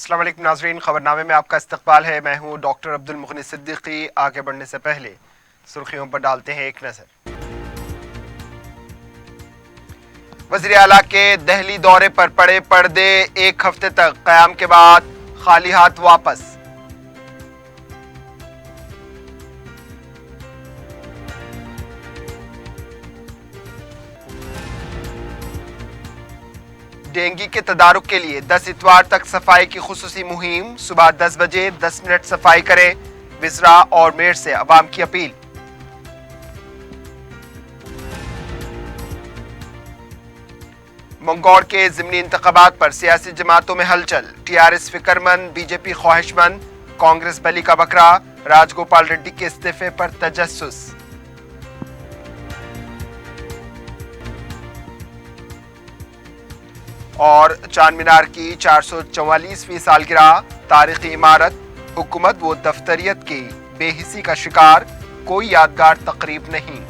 अस्सलाम वालेकुम नाज़रीन, खबरनामे में आपका इस्तकबाल है। मैं हूं डॉक्टर अब्दुल मुग़नी सिद्दीकी। आगे बढ़ने से पहले सुर्खियों पर डालते हैं एक नज़र। वज़ीर आला के दिल्ली दौरे पर पड़े पर्दे, एक हफ्ते तक क़याम के बाद खाली हाथ वापस। डेंगू के तदारुक के लिए 10 इतवार तक सफाई की खुसूसी मुहिम। सुबह 10 बजे 10 मिनट सफाई करें, विज़रा और मेयर से अवाम की अपील। मंगौर के ज़िमनी इंतखाबात पर सियासी जमातों में हलचल। टीआरएस फिक्रमंद, बीजेपी ख्वाहिशमंद, कांग्रेस बली का बकरा। राजगोपाल रेड्डी के इस्तीफे पर तजस्सुस। और चांद मीनार की 444वीं सालगिरह, तारीखी इमारत, हुकूमत व दफ्तरियत की बेहिसी का शिकार, कोई यादगार तकरीब नहीं।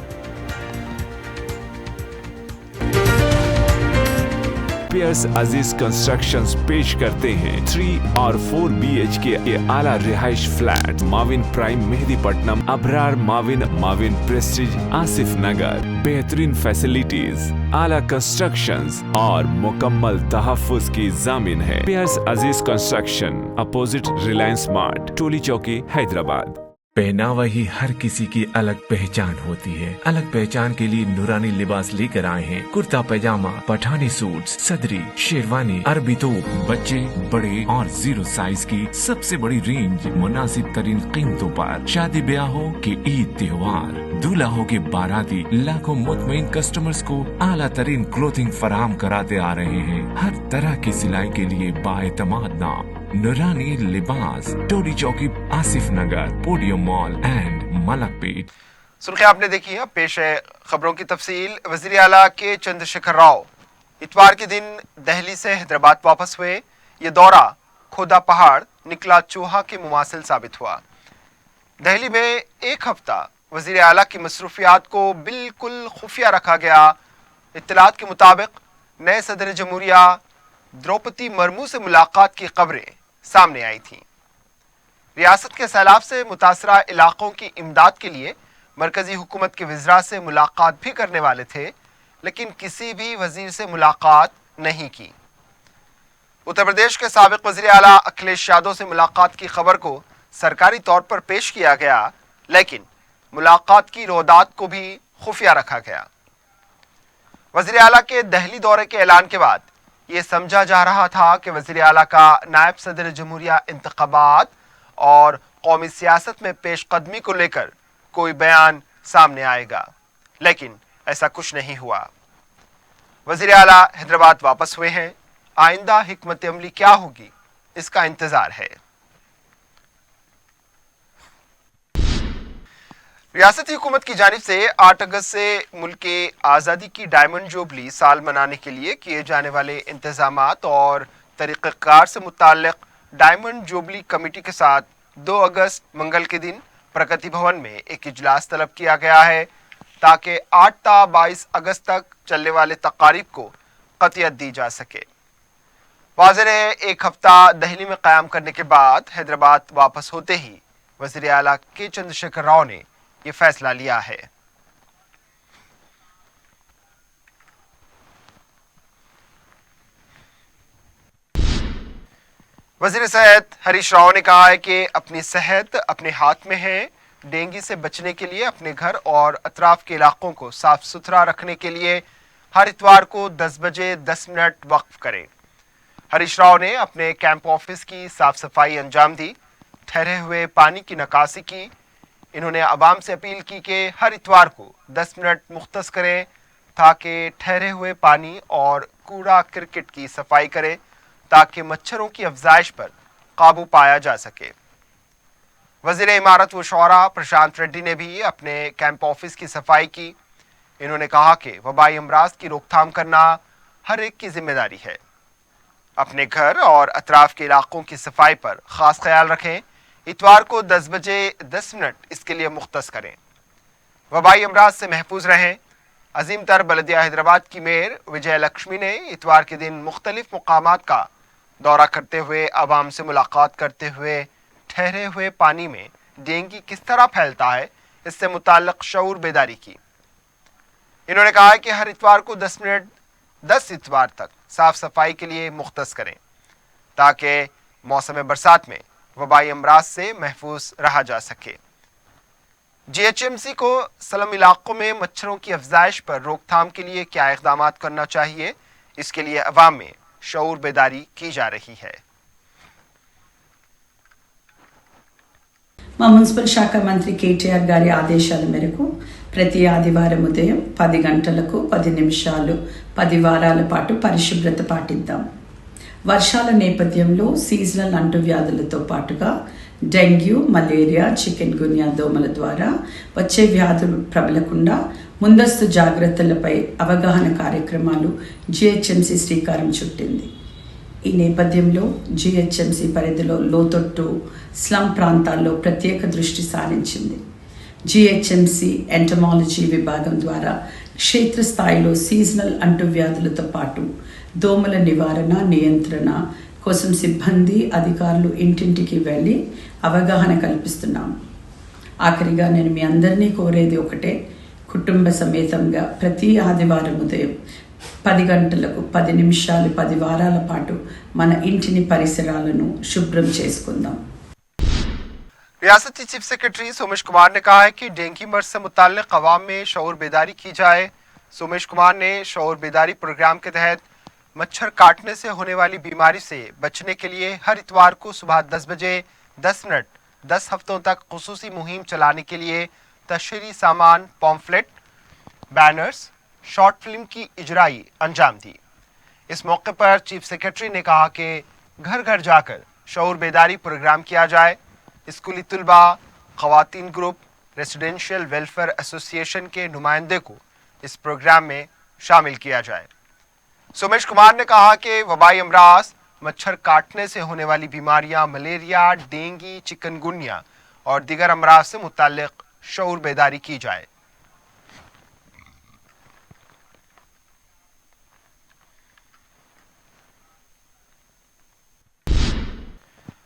पियर्स अजीज कंस्ट्रक्शंस पेश करते हैं 3 और 4 BHK के आला रिहाइश फ्लैट, माविन प्राइम मेहदीपट्टनम, अबरार माविन प्रेस्टीज आसिफ नगर। बेहतरीन फैसिलिटीज, आला कंस्ट्रक्शंस और मुकम्मल तहफ्फुज की जामिन है। पियर्स अजीज कंस्ट्रक्शन, अपोजिट रिलायंस मार्ट, टोली चौकी, हैदराबाद। पहनावा ही हर किसी की अलग पहचान होती है। अलग पहचान के लिए नूरानी लिबास लेकर आए हैं। कुर्ता पैजामा, पठानी सूट, सदरी, शेरवानी, अरबी तोप, बच्चे, बड़े और 0 साइज की सबसे बड़ी रेंज, मुनासिब तरीन कीमतों पर। शादी ब्याह हो कि ईद त्योहार, दूल्हा हो के बाराती, लाखों मुतमईन कस्टमर्स को आला तरीन क्लोथिंग फराहम कराते आ रहे हैं। हर तरह की सिलाई के लिए बाएतमाद नाम नूरानी लिबास, टोली चौकी, आसिफ नगर, पोडियम मॉल एंड मलकपेट। सुर्खियां आपने देखी है, पेश है खबरों की तफसील। वज़ीर आला के चंद्रशेखर राव इतवार के दिन दिल्ली से हैदराबाद वापस हुए। ये दौरा खोदा पहाड़ निकला चूहा के मुमासिल साबित हुआ। दिल्ली में एक हफ्ता वज़ीर आला की मसरूफियात को बिल्कुल खुफिया रखा गया। इत्तलात के मुताबिक नए सदर जमहूरिया द्रौपदी मुर्मू से मुलाकात की खबरें सामने आई थीं। रियासत के सैलाब से मुतासरा इलाकों की इमदाद के लिए मरकजी हुकूमत के वज़रा से मुलाकात भी करने वाले थे, लेकिन किसी भी वजीर से मुलाकात नहीं की। उत्तर प्रदेश के साबिक वज़ीर आला अखिलेश यादव से मुलाकात की खबर को सरकारी तौर पर पेश किया गया, लेकिन मुलाकात की रोदात को भी खुफिया रखा गया। वज़ीर आला के दिल्ली दौरे के ऐलान के बाद ये समझा जा रहा था कि वज़ीर आला का नायब सदर जमहूरिया इंतखाबात और कौमी सियासत में पेशकदमी को लेकर कोई बयान सामने आएगा, लेकिन ऐसा कुछ नहीं हुआ। वज़ीर आला हैदराबाद वापस हुए हैं। आइंदा हिकमत अमली क्या होगी, इसका इंतजार है। रियासती हुकूमत की जानिब से 8 अगस्त से मुल्क के आज़ादी की डायमंड जुबली साल मनाने के लिए किए जाने वाले इंतजामात और तरीक़ाकार से मुताल्लिक़ डायमंड जुबली कमेटी के साथ 2 अगस्त मंगल के दिन प्रगति भवन में एक इजलास तलब किया गया है, ताकि 8 ता 22 अगस्त तक चलने वाले तकारीब को क़तियत दी जा सके। वाज़ेह है, एक हफ्ता दिल्ली में क़याम करने के बाद हैदराबाद वापस होते ही वज़ीर आला के चंद्रशेखर राव ने ये फैसला लिया है। वज़ीर सेहत हरीश राव ने कहा है कि अपनी सेहत अपने हाथ में है। डेंगू से बचने के लिए अपने घर और अतराफ के इलाकों को साफ सुथरा रखने के लिए हर इतवार को 10 बजे 10 मिनट वक्फ करें। हरीश राव ने अपने कैंप ऑफिस की साफ सफाई अंजाम दी, ठहरे हुए पानी की निकासी की। इन्होंने अवाम से अपील की कि हर इतवार को 10 मिनट मुख्तस करें, ताकि ठहरे हुए पानी और कूड़ा क्रिकेट की सफाई करें, ताकि मच्छरों की अफजाइश पर काबू पाया जा सके। वज़ीर इमारत व शौरा प्रशांत रेड्डी ने भी अपने कैंप ऑफिस की सफाई की। इन्होंने कहा कि वबाई अमराज की रोकथाम करना हर एक की जिम्मेदारी है। अपने घर और अतराफ के इलाकों की सफाई पर खास ख्याल रखें। इतवार को 10 बजे 10 मिनट इसके लिए मुख्तस करें। वबाई अमराज से महफूज रहें। अजीम तर बलदिया हैदराबाद की मेयर विजय लक्ष्मी ने इतवार के दिन मुख्तलिफ मुकामात का दौरा करते हुए आवाम से मुलाकात करते हुए ठहरे हुए पानी में डेंगू किस तरह फैलता है इससे मुताल्लिक शऊर बेदारी की। इन्होंने कहा कि हर इतवार को 10 मिनट 10 इतवार तक साफ सफाई के लिए मुख्तस करें ताकि मौसम बरसात में वबाई अमराज से महफूज रहा जा सके। जीएचएमसी को स्लम इलाकों में मच्छरों की अफजाइश पर रोकथाम के लिए क्या इक़दाम करना चाहिए, इसके लिए अवाम में शऊर बेदारी की जा रही है। మా మున్సిపల్ శాఖ మంత్రి కేటీఆర్ గారి ఆదేశాల మేరకు ప్రతి ఆదివారం ఉదయం 10 గంటలకు 10 నిమిషాలు 10 వారాల పాటు పరిశుభ్రత పాటిద్దాం. వర్షాల నేపథ్యంలో సీజనల్ అంటువ్యాధులతో పాటుగా డెంగ్యూ, మలేరియా, చికెన్ గున్యా దోమల ద్వారా వచ్చే వ్యాధులు ప్రబలకుండా ముందస్తు జాగ్రత్తలపై అవగాహన కార్యక్రమాలు జీహెచ్ఎంసీ శ్రీకారం చుట్టింది. ఈ నేపథ్యంలో జీహెచ్ఎంసీ పరిధిలో లోతట్టు స్లమ్ ప్రాంతాల్లో ప్రత్యేక దృష్టి సారించింది. జీహెచ్ఎంసీ ఎంటమాలజీ విభాగం ద్వారా క్షేత్రస్థాయిలో సీజనల్ అంటువ్యాధులతో పాటు దోమల నివారణ, నియంత్రణ కోసం సిబ్బంది, అధికారులు ఇంటింటికి వెళ్ళి అవగాహన కల్పిస్తున్నాం. ఆఖరిగా నేను మీ అందరినీ కోరేది ఒకటే, కుటుంబ సమేతంగా ప్రతి ఆదివారం ఉదయం 10 గంటలకు 10 నిమిషాలు 10 వారాల పాటు మన ఇంటిని పరిసరాలను శుభ్రం చేసుకుందాం. रियासती चीफ सेक्रेटरी सोमेश कुमार ने कहा है कि डेंगू मर्ज से मुताल्लिक अवाम में शऊर बेदारी की जाए। सोमेश कुमार ने शऊर बेदारी प्रोग्राम के तहत मच्छर काटने से होने वाली बीमारी से बचने के लिए हर इतवार को सुबह 10 बजे 10 मिनट 10 हफ्तों तक खुसूसी मुहिम चलाने के लिए तशहरी सामान, पॉम्फलेट, बैनर्स, शॉर्ट फिल्म की इजराई अंजाम दी। इस मौके पर चीफ सेक्रेटरी ने कहा कि घर घर जाकर शऊर बेदारी प्रोग्राम किया जाए। स्कूली तुलबा, खवातीन ग्रुप, रेसिडेंशियल वेलफेयर एसोसिएशन के नुमाइंदे को इस प्रोग्राम में शामिल किया जाए। सोमेश कुमार ने कहा कि वबाई अमराज, मच्छर काटने से होने वाली बीमारियां, मलेरिया, डेंगू, चिकनगुनिया और दीगर अमराज से मुताल्लिक शऊर बेदारी की जाए।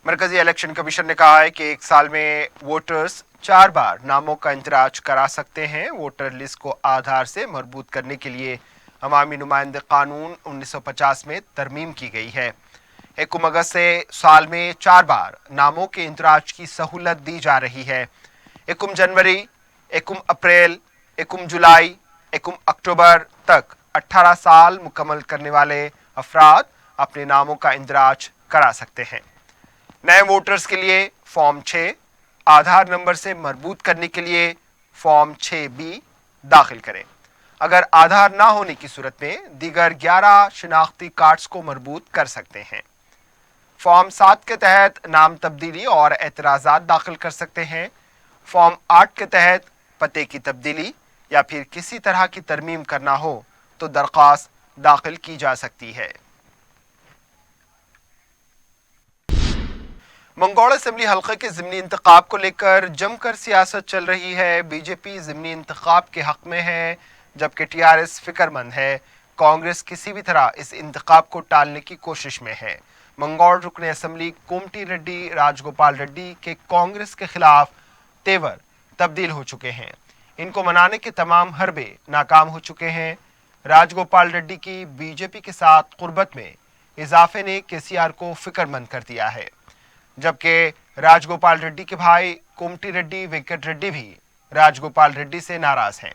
मरकजी इलेक्शन कमीशन ने कहा है कि एक साल में वोटर्स 4 बार नामों का इंदराज करा सकते हैं। वोटर लिस्ट को आधार से मरबूत करने के लिए अवामी नुमाइंदे कानून 1950 में तरमीम की गई है। 1 अगस्त से साल में 4 बार नामों के इंदराज की सहूलत दी जा रही है। 1 जनवरी, 1 अप्रैल, 1 जुलाई, 1 अक्टूबर तक 18 साल मुकम्मल करने वाले अफराद अपने नामों का इंदराज करा सकते हैं। नए वोटर्स के लिए फॉर्म 6 आधार नंबर से मरबूत करने के लिए फॉर्म 6B दाखिल करें। अगर आधार ना होने की सूरत में दीगर 11 शिनाख्ती कार्ड्स को मरबूत कर सकते हैं। फॉर्म 7 के तहत नाम तब्दीली और एतराज़ात दाखिल कर सकते हैं। फॉर्म 8 के तहत पते की तब्दीली या फिर किसी तरह की तरमीम करना हो तो दरख्वास्त दाखिल की जा सकती है। मंगोड़ असेंबली हल्के के ज़िमनी इंतखाब को लेकर जमकर सियासत चल रही है। बीजेपी ज़िमनी इंतखाब के हक में है जबकि टीआरएस फिक्रमंद है। कांग्रेस किसी भी तरह इस इंतखाब को टालने की कोशिश में है। मंगोड़ रुकने असेंबली कोमटी रेड्डी राजगोपाल रेड्डी के कांग्रेस के खिलाफ तेवर तब्दील हो चुके हैं। इनको मनाने के तमाम हरबे नाकाम हो चुके हैं। राजगोपाल रेड्डी की बीजेपी के साथ कुर्बत में इजाफे ने केसीआर को फिक्रमंद कर दिया है, जबकि राजगोपाल रेड्डी के भाई कोमटी रेड्डी वेंकट रेड्डी भी राजगोपाल रेड्डी से नाराज हैं।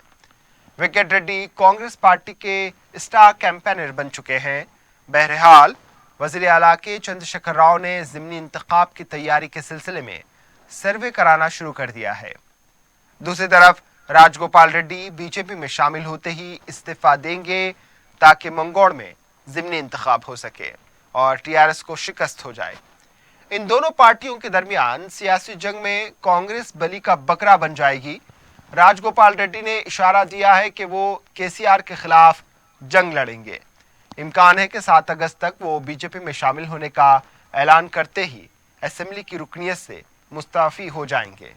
वेंकट रेड्डी कांग्रेस पार्टी के स्टार कैंपेनर बन चुके हैं। बहरहाल वज़ीर आला के चंद्रशेखर राव ने ज़िमनी इंतखाब की तैयारी के सिलसिले में सर्वे कराना शुरू कर दिया है। दूसरी तरफ राजगोपाल रेड्डी बीजेपी में शामिल होते ही इस्तीफा देंगे ताकि मंगोड़ में ज़िमनी इंतखाब हो सके और टीआरएस को शिकस्त हो जाए। इन दोनों पार्टियों के दरमियान सियासी जंग में कांग्रेस बली का बकरा बन जाएगी। राजगोपाल रेड्डी ने इशारा दिया है कि वो केसीआर के खिलाफ जंग लड़ेंगे। इम्कान है कि 7 अगस्त तक वो बीजेपी में शामिल होने का ऐलान करते ही असेंबली की रुकनियत से मुस्तफी हो जाएंगे।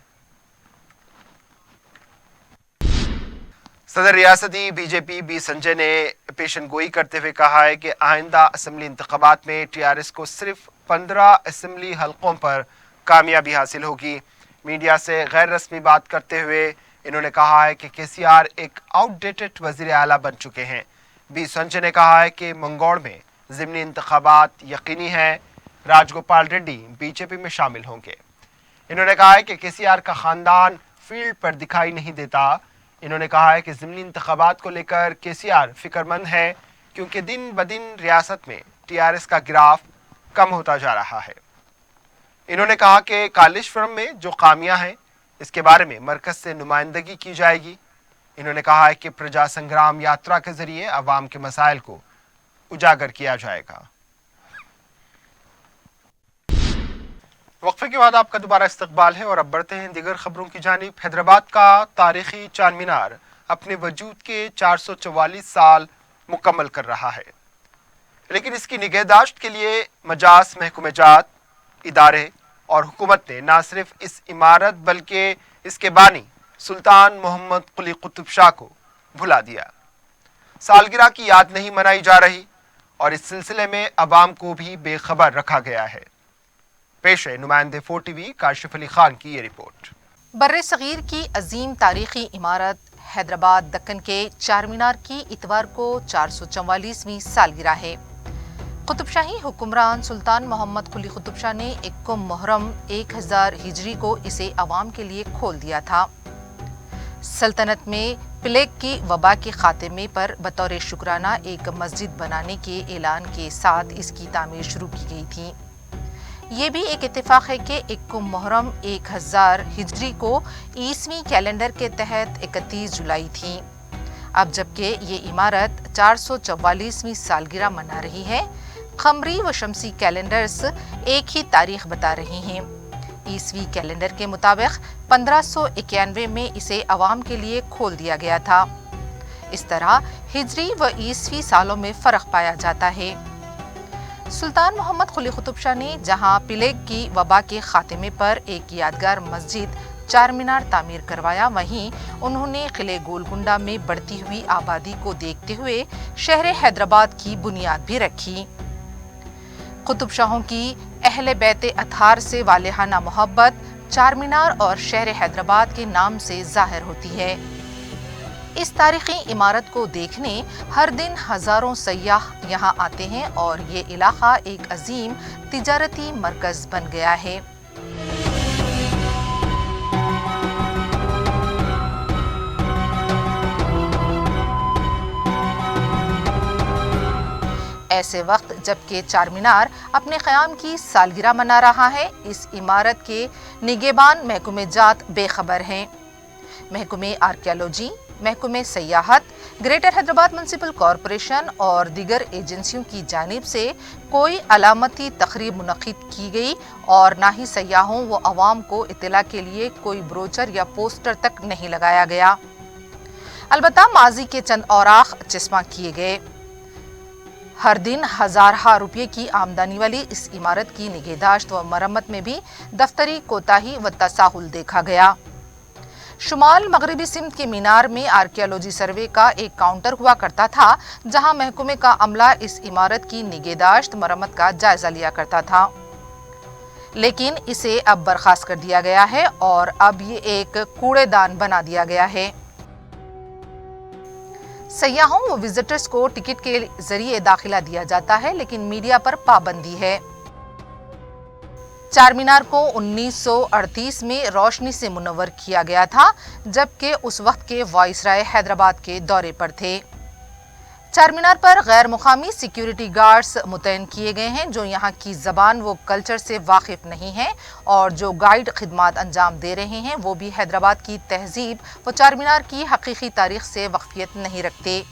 सदर रियासती बीजेपी बी संजय ने पेशन गोई करते हुए कहा है कि आइंदा असम्बली इंतखाबात में टीआरएस को सिर्फ 15 असम्बली हलकों पर कामयाबी हासिल होगी। मीडिया से गैर रस्मी बात करते हुए इन्होंने कहा है कि केसीआर एक आउटडेटेड वजीर आला बन चुके हैं। बी संजय ने कहा है कि मंगौड़ में ज़िमनी इंतखाबात यकीनी है, राजगोपाल रेड्डी बीजेपी में शामिल होंगे। इन्होंने कहा है कि केसीआर का खानदान फील्ड पर दिखाई नहीं देता। इन्होंने कहा है कि ज़िमनी इंतखाबात को लेकर केसीआर फिक्रमंद है, क्योंकि दिन ब दिन रियासत में टीआरएस का ग्राफ कम होता जा रहा है। इन्होंने कहा कि कालेश्वरम में जो खामियां हैं इसके बारे में मरकज से नुमाइंदगी की जाएगी। इन्होंने कहा है कि प्रजा संग्राम यात्रा के जरिए अवाम के मसाइल को उजागर किया जाएगा। वक्फे के बाद आपका दोबारा इस्तकबाल है और अब बढ़ते हैं दीगर खबरों की जानिब। हैदराबाद का तारीखी चार मीनार अपने वजूद के 444 साल मुकम्मल कर रहा है, लेकिन इसकी निगहदाश्त के लिए मजाज महकूमजात, इदारे और हुकूमत ने न सिर्फ इस इमारत बल्कि इसके बानी सुल्तान मोहम्मद कुली कुतुब शाह को भुला दिया। सालगिरह की याद नहीं मनाई जा रही और इस सिलसिले में अवाम को भी बेखबर रखा गया है। पेश है नुमाइंदे 4TV काशिफ अली खान की ये रिपोर्ट। बर्रे सगीर की अजीम तारीखी इमारत हैदराबाद दक्कन के चार मीनार की इतवार को 444वीं सालगिरह है। कुतुबशाही हुक्मरान सुल्तान मोहम्मद कुली कुतुब शाह ने 1 मुहर्रम 1000 हिजरी को इसे अवाम के लिए खोल दिया था। सल्तनत में प्लेग की वबा के खात्मे पर बतौर शुक्राना एक मस्जिद बनाने के ऐलान के साथ इसकी तामीर शुरू की गई थी। ये भी एक इत्तेफाक है कि 1 मुहर्रम 1000 हिजरी को ईसवी कैलेंडर के तहत 31 जुलाई थी। अब जबकि ये इमारत 444वीं सालगिरह मना रही है, खमरी व शमसी कैलेंडर्स एक ही तारीख बता रहे हैं। ईसवी कैलेंडर के मुताबिक 1591 में इसे अवाम के लिए खोल दिया गया था। इस तरह हिजरी व ईसवी सालों में फ़र्क पाया जाता है। सुल्तान मोहम्मद कुली कुतुब शाह ने जहां प्लेग की वबा के खात्मे पर एक यादगार मस्जिद चार मीनार तामीर करवाया, वहीं उन्होंने किले गोलकुंडा में बढ़ती हुई आबादी को देखते हुए शहर हैदराबाद की बुनियाद भी रखी। कुतुब शाहों की अहले बैत अतहार से वालेहाना मोहब्बत चार मीनार और शहर हैदराबाद के नाम से जाहिर होती है। इस तारीखी इमारत को देखने हर दिन हजारों सयाह यहाँ आते हैं और ये इलाका एक अजीम तिजारती मरकज बन गया है। ऐसे वक्त जबकि चार मीनार अपने क़याम की सालगिरह मना रहा है, इस इमारत के निगहबान महकमे जात बेखबर हैं। महकमे आर्कियोलॉजी, महकमे सयाहत, ग्रेटर हैदराबाद म्युनिसिपल कॉरपोरेशन और दीगर एजेंसियों की जानिब से कोई अलामती तकरीब मुनक़िद की गई और ना ही सयाहों व अवाम को इत्तला के लिए कोई ब्रोचर या पोस्टर तक नहीं लगाया गया। अलबत्ता माजी के चंद औराख चस्मा किए गए। हर दिन हज़ार रुपये की आमदनी वाली इस इमारत की निगहदाश्त व मरम्मत में भी दफ्तरी कोताही व तसाहुल देखा गया। शुमाल मगरबी सिंध के मीनार में आर्कियोलॉजी सर्वे का एक काउंटर हुआ करता था, जहां महकमे का अमला इस इमारत की निगहदाश्त मरम्मत का जायजा लिया करता था, लेकिन इसे अब बर्खास्त कर दिया गया है और अब ये एक कूड़ेदान बना दिया गया है। सयाहों व विजिटर्स को टिकट के जरिए दाखिला दिया जाता है, लेकिन मीडिया पर पाबंदी है। चार मीनार को 1938 में रोशनी से मुनव्वर किया गया था, जबकि उस वक्त के वाइसराय हैदराबाद के दौरे पर थे। चार मीनार पर गैर मुकामी सिक्योरिटी गार्ड्स मुतयन किए गए हैं, जो यहाँ की ज़बान व कल्चर से वाकिफ नहीं हैं और जो गाइड खिदमात अंजाम दे रहे हैं वो भी हैदराबाद की तहजीब व चार मीनार की हकीकी तारीख से वाकफियत नहीं रखते।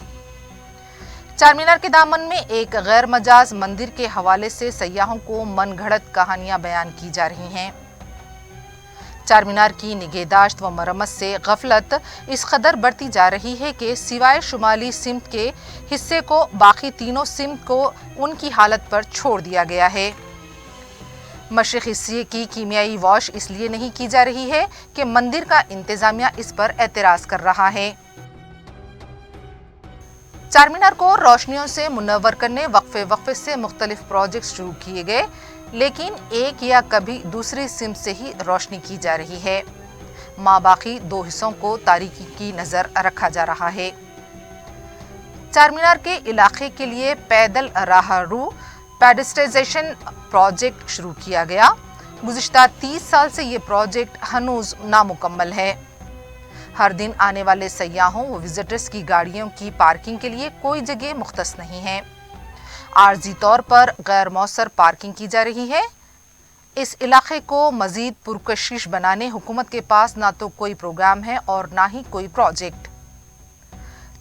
चार मीनार के दामन में एक गैर मजाज मंदिर के हवाले से सयाहों को मन घड़त कहानियां बयान की जा रही हैं। चार मीनार की निगहदाश्त व मरम्मत से गफलत इस कदर बढ़ती जा रही है कि सिवाय शुमाली सिमत के हिस्से को बाकी तीनों सिमत को उनकी हालत पर छोड़ दिया गया है। मशरिक़ी हिस्से की कीमियाई वॉश इसलिए नहीं की जा रही है कि मंदिर का इंतजामिया इस पर एतराज़ कर रहा है। चारमीनार को रोशनियों से मुनव्वर करने वक्फे से मुख्तलिफ प्रोजेक्ट शुरू किए गए, लेकिन एक या कभी दूसरी सिम से ही रोशनी की जा रही है। बाकी दो हिस्सों को तारीकी की नजर रखा जा रहा है। चारमीनार के इलाके के लिए पैदल राहरू पेडेस्ट्राइजेशन प्रोजेक्ट शुरू किया गया। गुज़िश्ता 30 साल से ये प्रोजेक्ट हनूज नामुकम्मल है। हर दिन आने वाले सयाहों व विजिटर्स की गाड़ियों की पार्किंग के लिए कोई जगह मुख्तस नहीं है। आर्जी तौर पर गैर मौसर पार्किंग की जा रही है। इस इलाके को मजीद पुरकशिश बनाने हुकूमत के पास ना तो कोई प्रोग्राम है और ना ही कोई प्रोजेक्ट।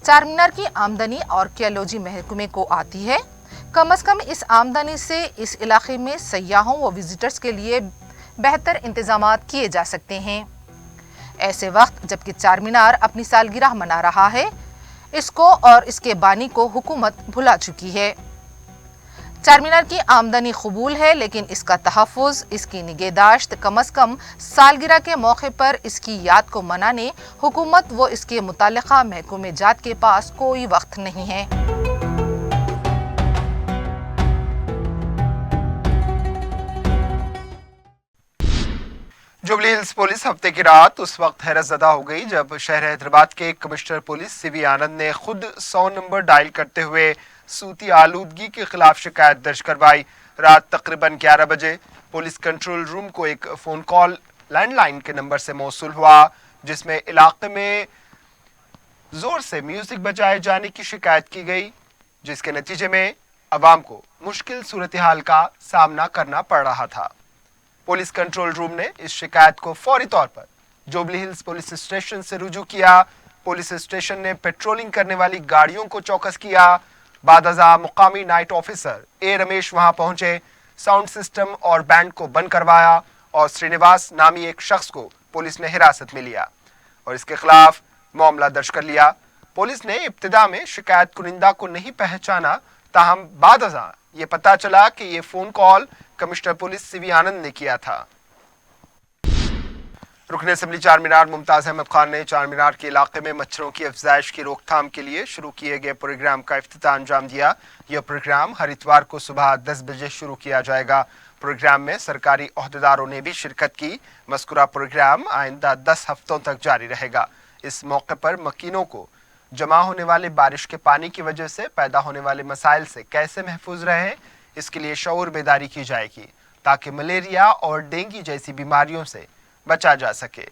चारमीनार की आमदनी आर्कियोलॉजी महकमे को आती है। कम अज कम इस आमदनी से इस इलाके में सयाहों व विजिटर्स के लिए बेहतर इंतजामात किए जा सकते हैं। ऐसे वक्त जबकि चारमीनार अपनी सालगिरह मना रहा है, इसको और इसके बानी को हुकूमत भुला चुकी है। चारमीनार की आमदनी कबूल है, लेकिन इसका तहफ़्फ़ुज़, इसकी निगहदाश्त कम अज़ कम सालगिरह के मौके पर इसकी याद को मनाने हुकूमत व इसके मुताल्लिक़ा महकमे जात के पास कोई वक्त नहीं है। जुबली हिल्स पुलिस हफ्ते की रात उस वक्त हैरत ज़दा हो गई जब शहर हैदराबाद के कमिश्नर पुलिस सीवी आनंद ने खुद 100 नंबर डायल करते हुए सूती आलूदगी के खिलाफ शिकायत दर्ज करवाई। रात तकरीबन 11 बजे पुलिस कंट्रोल रूम को एक फ़ोन कॉल लैंडलाइन के नंबर से मौसूल हुआ, जिसमें इलाके में ज़ोर से म्यूज़िक बजाए जाने की शिकायत की गई, जिसके नतीजे में अवाम को मुश्किल सूरत हाल का सामना करना पड़ रहा था। पुलिस कंट्रोल रूम ने इस शिकायत को फौरी तौर पर जुबली हिल्स पुलिस स्टेशन से रुजू किया। पुलिस स्टेशन ने पेट्रोलिंग करने वाली गाड़ियों को चौकस किया। बादअज़ा मुकामी नाइट ऑफिसर ए रमेश वहां पहुंचे, साउंड सिस्टम और बैंड को बंद करवाया और श्रीनिवास नामी एक शख्स को पुलिस ने हिरासत में लिया और इसके खिलाफ मामला दर्ज कर लिया। पुलिस ने इब्तिदा में शिकायत कुनिंदा को नहीं पहचाना, ताहम बादअज़ा ये पता चला कि ये phone call commissioner police CV Anand ने किया था। रुकन असेंबली चारमीनार मुमताज अहमद खान ने चारमीनार के इलाके में मच्छरों की अफजाइश की रोकथाम के लिए शुरू किए गए प्रोग्राम का इफ्तिताह अंजाम दिया। यह प्रोग्राम हर इतवार को सुबह 10 बजे शुरू किया जाएगा। प्रोग्राम में सरकारी ओहदेदारों ने भी शिरकत की। मज़कूरा प्रोग्राम आइंदा 10 हफ्तों तक जारी रहेगा। इस मौके पर मकीनों को जमा होने वाले बारिश के पानी की वजह से पैदा होने वाले मसाइल से कैसे महफूज रहें, इसके लिए शऊर बेदारी की जाएगी ताकि मलेरिया और डेंगू जैसी बीमारियों से बचा जा सके।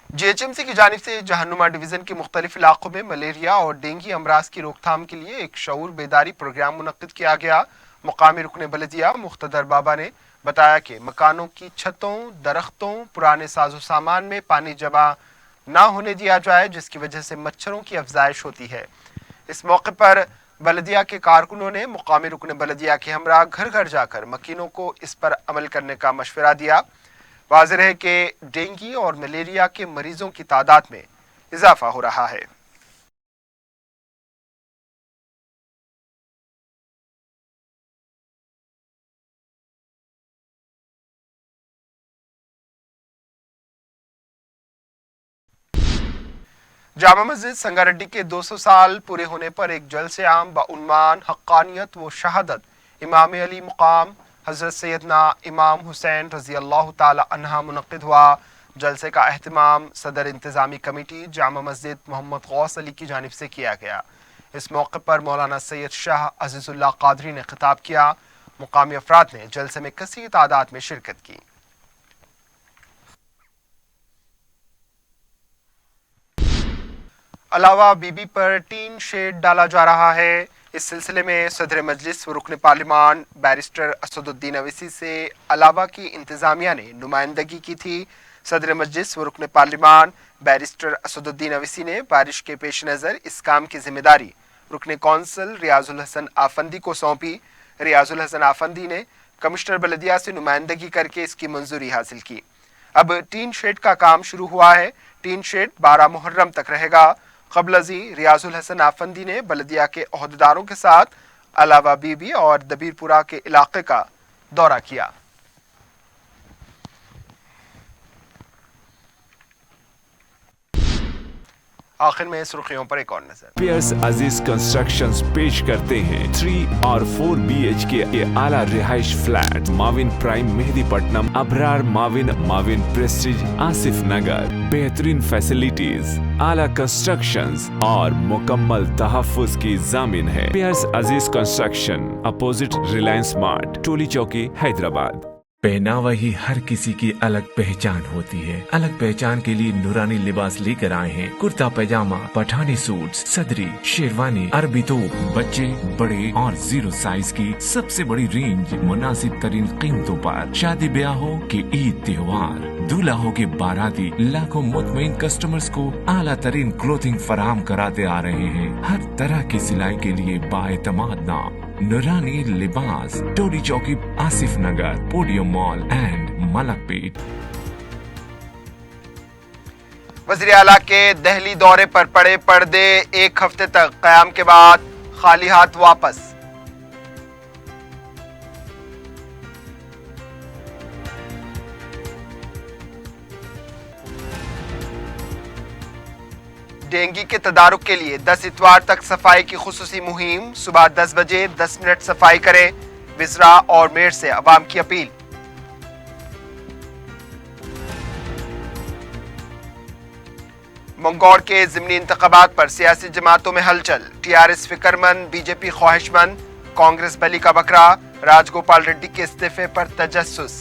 जीएचएमसी की जानिब से जहानुमा डिवीजन के मुख्तलिफ इलाकों में मलेरिया और डेंगू अमराज की रोकथाम के लिए एक शऊर बेदारी प्रोग्राम मुनक्किद किया गया। मुकामी रुकने बलदिया मुख्तदर बाबा ने बताया कि मकानों की छतों, दरख्तों, पुराने साजो सामान में पानी जमा ना होने दिया जाए, जिसकी वजह से मच्छरों की अफजाइश होती है। इस मौके पर बलदिया के कारकुनों ने मुकामी रुकने बलदिया के हमरा घर घर जाकर मकीनों को इस पर अमल करने का मशवरा दिया। वाज़ेह है कि डेंगू और मलेरिया के मरीजों की तादाद में इजाफा हो रहा है। जामा मस्जिद संगारेड्डी के 200 साल पूरे होने पर एक जलसे आम बउन्वान हक्कानियत व शहादत इमाम अली मुकाम हजरत सैयदना इमाम हुसैन रजी अल्लाह ताला अन्हा मुनक्किद हुआ। जलसे का एहतमाम सदर इंतजामी कमेटी जामा मस्जिद मोहम्मद गौस अली की जानिब से किया गया। इस मौके पर मौलाना सैयद शाह अजीजुल्लाह कादरी ने खिताब किया। मुकामी अफराद ने जलसे में कसीर तादाद में शिरकत की। अलावा बीबी पर टीन शेड डाला जा रहा है। इस सिलसिले में सदर मजलिस व रुकन पार्लिमान बैरिस्टर असदुद्दीन अवैसी से अलावा की इंतजामिया ने नुमाइंदगी की थी। सदर मजलिस व रुकन पार्लिमान बैरिस्टर असदुद्दीन अवैसी ने बारिश के पेश नज़र इस काम की जिम्मेदारी रुकन कौंसल रियाजुल हसन आफंदी को सौंपी। रियाजुल हसन आफंदी ने कमिश्नर बलदिया से नुमाइंदगी करके इसकी मंजूरी हासिल की। अब टीन शेड का काम शुरू हुआ है। टीन शेड 12 मुहर्रम तक रहेगा। क़ब्ल-अज़ी रियाजुल हसन आफंदी ने बलदिया के ओहदेदारों के साथ अलावा बीबी और दबीरपुरा के इलाके का दौरा किया। आखिर में सुर्खियों पर एक और नजर। पियर्स अजीज कंस्ट्रक्शंस पेश करते हैं 3 और 4 BHK के आला रिहाइश फ्लैट माविन प्राइम मेहदीपट्टनम, अबरार माविन, माविन प्रेस्टीज आसिफ नगर। बेहतरीन फैसिलिटीज, आला कंस्ट्रक्शंस और मुकम्मल तहफ्फुज की जामिन है। पियर्स अजीज कंस्ट्रक्शन, अपोजिट रिलायंस मार्ट, टोली चौकी, हैदराबाद। पहनावा ही हर किसी की अलग पहचान होती है। अलग पहचान के लिए नूरानी लिबास लेकर आए हैं। कुर्ता पैजामा, पठानी सूट, सदरी, शेरवानी, अरबी तोप, बच्चे, बड़े और 0 साइज की सबसे बड़ी रेंज मुनासिब तरीन कीमतों पर। शादी ब्याह हो कि ईद त्योहार, दूल्हा हो के बाराती, लाखों मुतमईन कस्टमर्स को आला तरीन क्लोथिंग फराहम कराते आ रहे हैं। हर तरह की सिलाई के लिए बाएतमाद नाम नूरानी लिबास, टोली चौकी, आसिफ नगर, पोडियम मॉल एंड मलकपेट। वज़ीर आला के दहली दौरे पर पड़े पर्दे 1 हफ्ते तक क़याम के बाद खाली हाथ वापस। डेंगू के तदारुक के लिए 10 इतवार तक सफाई की खुसूसी मुहिम। सुबह 10 बजे 10 मिनट सफाई करें, विजरा और मेयर से अवाम की अपील। मंगौर के ज़िमनी इंतखाबात पर सियासी जमातों में हलचल। TRS फिक्रमंद, BJP ख्वाहिशमंद, कांग्रेस बली का बकरा। राजगोपाल रेड्डी के इस्तीफे पर तजस्सुस।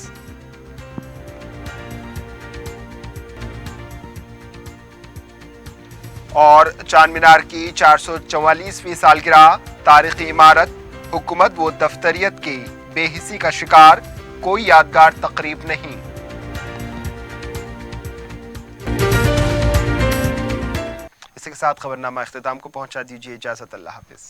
और चांद मीनार की 444वीं सालगिरह, तारीखी इमारत, हुकूमत व दफ्तरियत की बेहिसी का शिकार, कोई यादगार तकरीब नहीं। इसी के साथ खबरनामा इख्तिताम को पहुंचा दीजिए। इजाजत, अल्लाह हाफिज।